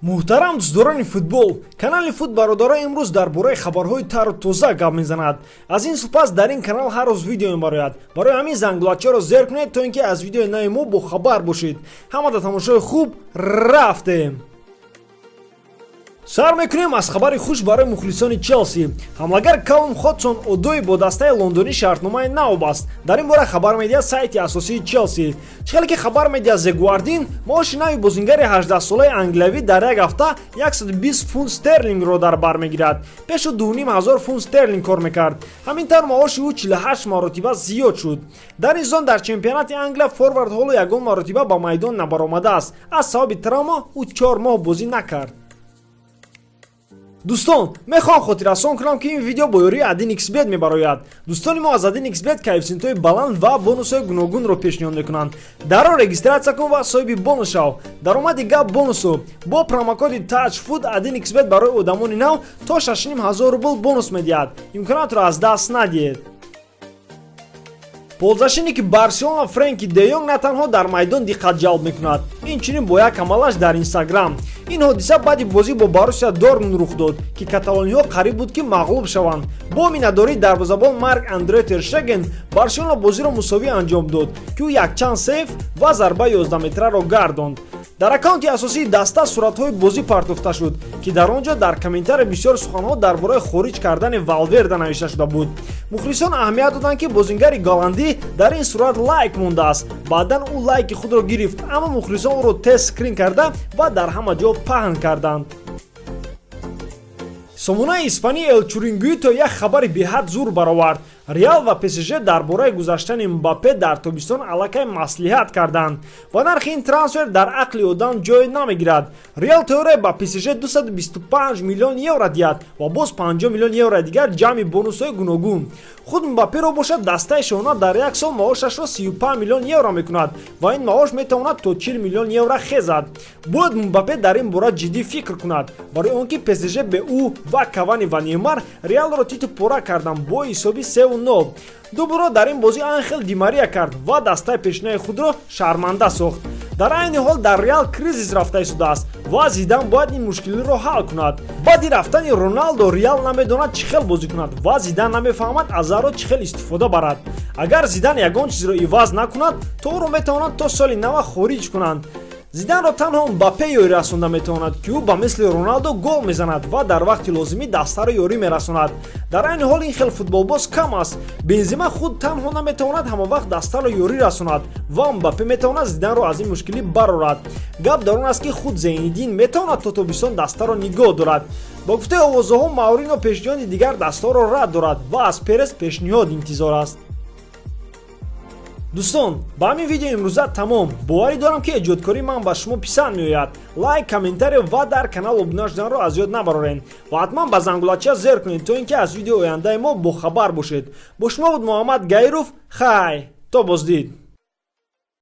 муҳтарам дӯстдорони футбол, канали Фут бародаро имрӯз дар бораи хабарҳои тару тоза гап мезанад. Аз ин супас дар ин канал ҳар рӯз видео мебарояд. Барои ҳамин зангулачаро зер кунед, то ин ки аз видеои нави мо бохабар бошед. ҳамада тамошои хуб, рафтем. сар мекунем аз хабари хуш барои мухлисони Челси. ҳамлагар Калум Ходсон оддои бо дастаи лондонӣ шартномаи нав баст. дар ин бора хабар медиҳад сайти асосии Челси. чихеле ки хабар медиҳад The Guardian, маоши нави бозингари 18-солаи англиявӣ дар як ҳафта 120 фунт стерлингро дар бар мегирад. пешу 2500 фунт стерлинг кор мекард. ҳамин тавр маоши ӯ 48 маротиба зиёд шуд. дар ин зон дар чемпионати Англия форвард ҳоло ягон маротиба ба майдон набаромадааст. аз сабаби травма ӯ 4 моҳ бозӣ накард. дӯстон, мехоҳам хотиррасон кунам ки ин видео бо ёрии 1xbet мебарояд. дӯстони мо аз 1xbet коэффициентҳои баланд ва бонусҳои гуногунро пешниҳод мекунанд. даро регистратсия кун ва соҳиби бонус шав. даромади гап бонусу бо промокоди TouchFood 1xbet барои одамони нав то 6500 рубл бонус медиҳад. имконатро аз даст надиҳед. ползашиники Барселона Френки де Йонг на танҳо дар майдон диққат ҷалб мекунад. инчунин бо як амалаш дар Инстаграм. ин ҳодиса баъди бозӣ бо Боруссия Дортмунд рух дод ки каталониҳо қариб буд ки мағлуб шаванд. бо минадории дарвозабон Марк Андре Тер Штеген Барселона бозиро мусовӣ анҷом дод ки ӯ якчанд сейф ва зарба 11-метраро гардонд. дар аккаунти асосии даста суратҳои бозӣ партофта шуд ки дар он ҷо дар комментари бисёр суханҳо дар бораи хориҷ кардани Валверде навишта шуда буд. мухлисон аҳамият доданд ки бозингари голландӣ дар ин сурат лайк мондааст. баъдан ӯ лайки худро гирифт, аммо мухлисон ӯро тест скрин карда ва дар ҳама ҷо паҳн карданд. сомонаи испанӣ Эл Чурингуито як хабари беҳад зур баровард. Реал ва ПСЖ дар бораи гузаштани Мбаппе дар тобистон аллакай маслиҳат карданд ва нархи ин трансфер дар ақли одам ҷой намегирад. Реал теория ба ПСЖ 225 миллион евро диҳад ва боз 50 миллион евро дигар ҷамъи бонусҳои гуногун. худ Мбапперо бошад дастаи шона дар як сол маошашро 35 миллион евро мекунад ва ин маош метавонад то 40 миллион евро хезад. бояд Мбаппе дар ин бора ҷиддӣ фикр кунад, барои он ки ПСЖ бе ӯ ва Кавани ва Неймар Реалро титу пора кардан бо ҳисоби 3-0. дубуро дар ин бозӣ Анхел Ди Мария кард ва дастаи пешинаи худро шарманда сохт. дар айни ҳол дар Реал кризис рафта истодааст ва Зидан бояд ин мушкилиро ҳал кунад. баъди рафтани Роналдо Реал намедонад чӣ хел бозӣ кунад ва Зидан намефаҳмад аз заро чӣ хел истифода барад. агар Зидан ягон чизро иваз накунад, то ӯро метавонанд то соли нава хориҷ кунанд. Зиданро танҳо Мбаппе ёрӣ расонда метавонад ки ӯ ба мисли Роналдо гол мезанад ва дар вақти лозимӣ дастаро ёрӣ мерасонад. дар айни ҳол ин хел футболбоз кам аст. Бензема худ танҳо наметавонад ҳамавақт дастаро ёрӣ расонад ва Мбаппе метавонад Зиданро аз ин мушкилӣ барорад. гап дар он аст ки худ Зейниддин метавонад то тобистон дастаро нигоҳ дорад. бо гуфтаи овозҳо Маурино пешниҳоди дигар дастаро рад дорад ва аз Перес пешниҳод интизор аст. дӯстон, ба ҳамин видеои имрӯза тамом. боварӣ дорам ки эҷодкории ман ба шумо писанд меояд. лайк, комментария ва дар канал обуна шуданро аз ёд набарорен ва ҳатман ба зангулача зер кунед, то ин ки аз видеои ояндаи мо бохабар бошед. бо шумо буд Муҳаммад Гаиров. хай, то боздид.